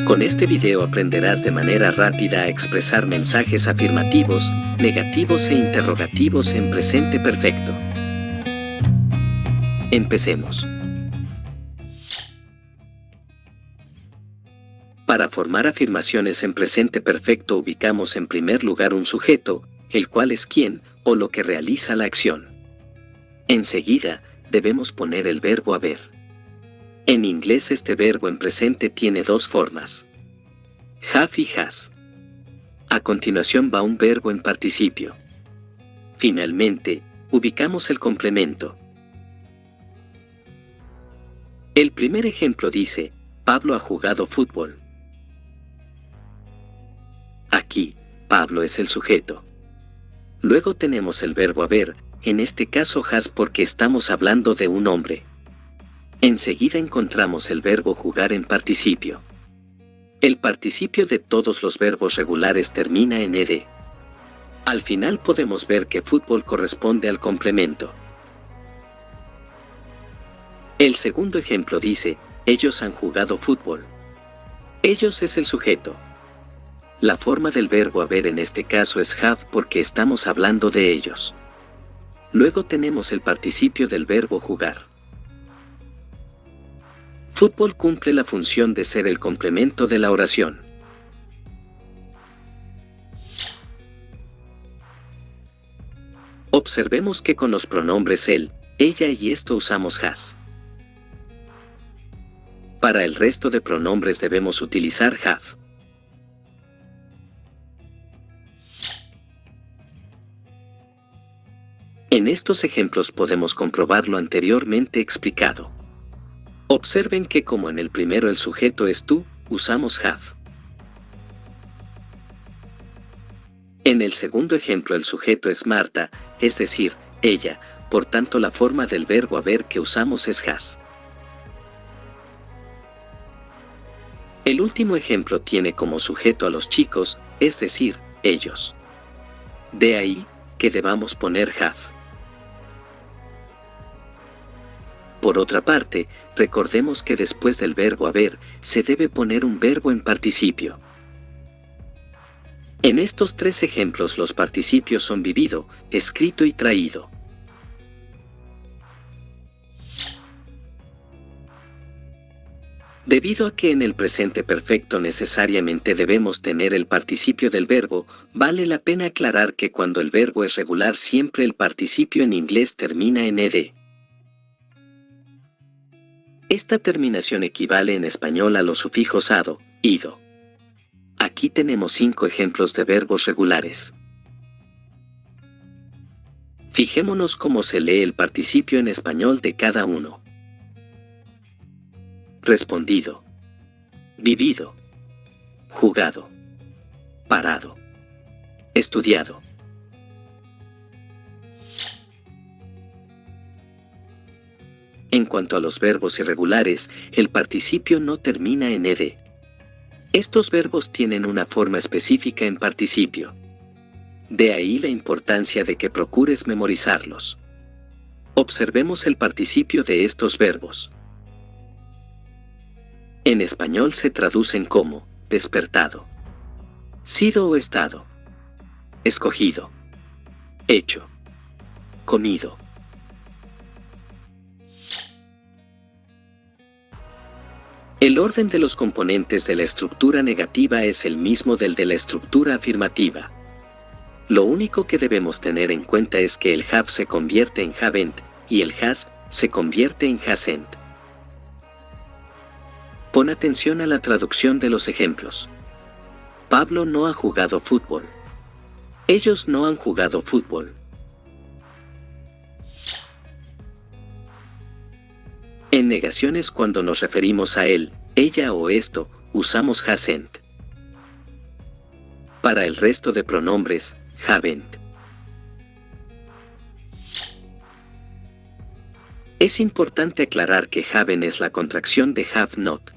Con este video aprenderás de manera rápida a expresar mensajes afirmativos, negativos e interrogativos en presente perfecto. Empecemos. Para formar afirmaciones en presente perfecto ubicamos en primer lugar un sujeto, el cual es quien o lo que realiza la acción. Enseguida, debemos poner el verbo haber. En inglés este verbo en presente tiene dos formas: have y has. A continuación va un verbo en participio. Finalmente, ubicamos el complemento. El primer ejemplo dice: Pablo ha jugado fútbol. Aquí, Pablo es el sujeto. Luego tenemos el verbo haber, en este caso has porque estamos hablando de un hombre. Enseguida encontramos el verbo jugar en participio. El participio de todos los verbos regulares termina en ed. Al final podemos ver que fútbol corresponde al complemento. El segundo ejemplo dice: ellos han jugado fútbol. Ellos es el sujeto. La forma del verbo haber en este caso es have porque estamos hablando de ellos. Luego tenemos el participio del verbo jugar. Fútbol cumple la función de ser el complemento de la oración. Observemos que con los pronombres él, ella y esto usamos has. Para el resto de pronombres debemos utilizar have. En estos ejemplos podemos comprobar lo anteriormente explicado. Observen que como en el primero el sujeto es tú, usamos have. En el segundo ejemplo el sujeto es Marta, es decir, ella, por tanto la forma del verbo haber que usamos es has. El último ejemplo tiene como sujeto a los chicos, es decir, ellos. De ahí, que debamos poner have. Por otra parte, recordemos que después del verbo haber, se debe poner un verbo en participio. En estos tres ejemplos los participios son vivido, escrito y traído. Debido a que en el presente perfecto necesariamente debemos tener el participio del verbo, vale la pena aclarar que cuando el verbo es regular siempre el participio en inglés termina en ed. Esta terminación equivale en español a los sufijos ado, ido. Aquí tenemos 5 ejemplos de verbos regulares. Fijémonos cómo se lee el participio en español de cada uno. Respondido. Vivido. Jugado. Parado. Estudiado. En cuanto a los verbos irregulares, el participio no termina en ed. Estos verbos tienen una forma específica en participio. De ahí la importancia de que procures memorizarlos. Observemos el participio de estos verbos. En español se traducen como despertado, sido o estado, escogido, hecho, comido. El orden de los componentes de la estructura negativa es el mismo del de la estructura afirmativa. Lo único que debemos tener en cuenta es que el have se convierte en haven't y el has se convierte en hasn't. Pon atención a la traducción de los ejemplos. Pablo no ha jugado fútbol. Ellos no han jugado fútbol. En negaciones cuando nos referimos a él, ella o esto, usamos hasn't. Para el resto de pronombres, haven't. Es importante aclarar que haven es la contracción de have not.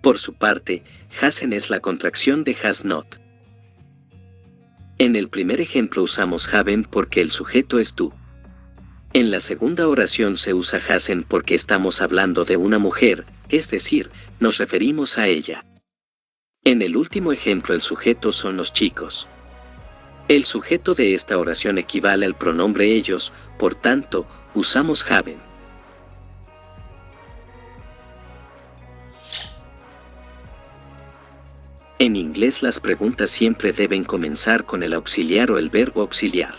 Por su parte, hasn't es la contracción de has not. En el primer ejemplo usamos haven't porque el sujeto es tú. En la segunda oración se usa hasn't porque estamos hablando de una mujer, es decir, nos referimos a ella. En el último ejemplo el sujeto son los chicos. El sujeto de esta oración equivale al pronombre ellos, por tanto, usamos haven. En inglés las preguntas siempre deben comenzar con el auxiliar o el verbo auxiliar.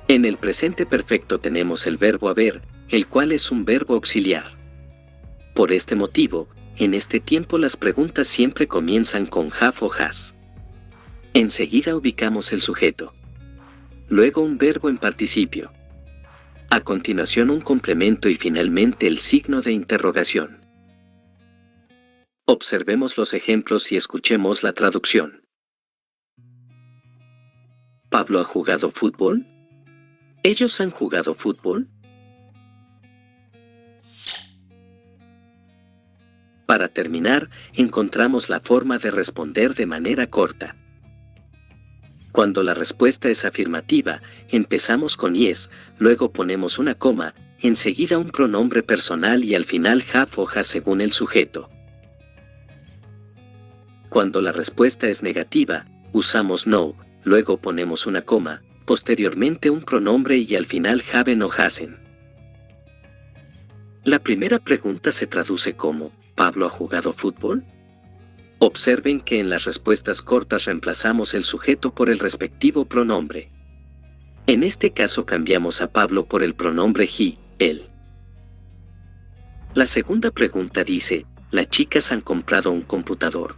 En el presente perfecto tenemos el verbo haber, el cual es un verbo auxiliar. Por este motivo, en este tiempo las preguntas siempre comienzan con have o has. Enseguida ubicamos el sujeto. Luego un verbo en participio. A continuación un complemento y finalmente el signo de interrogación. Observemos los ejemplos y escuchemos la traducción. ¿Pablo ha jugado fútbol? ¿Ellos han jugado fútbol? Para terminar, encontramos la forma de responder de manera corta. Cuando la respuesta es afirmativa, empezamos con yes, luego ponemos una coma, enseguida un pronombre personal y al final have o has según el sujeto. Cuando la respuesta es negativa, usamos no, luego ponemos una coma, posteriormente un pronombre y al final haven o hasen. La primera pregunta se traduce como ¿Pablo ha jugado fútbol? Observen que en las respuestas cortas reemplazamos el sujeto por el respectivo pronombre. En este caso cambiamos a Pablo por el pronombre he, él. La segunda pregunta dice, ¿las chicas han comprado un computador?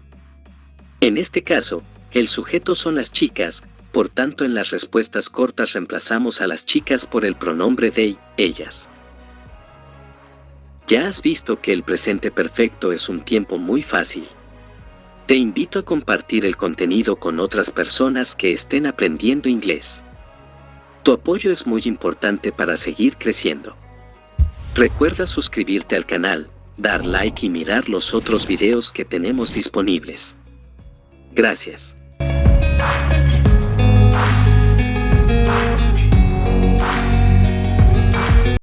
En este caso, el sujeto son las chicas, por tanto en las respuestas cortas reemplazamos a las chicas por el pronombre they, ellas. Ya has visto que el presente perfecto es un tiempo muy fácil. Te invito a compartir el contenido con otras personas que estén aprendiendo inglés. Tu apoyo es muy importante para seguir creciendo. Recuerda suscribirte al canal, dar like y mirar los otros videos que tenemos disponibles. Gracias.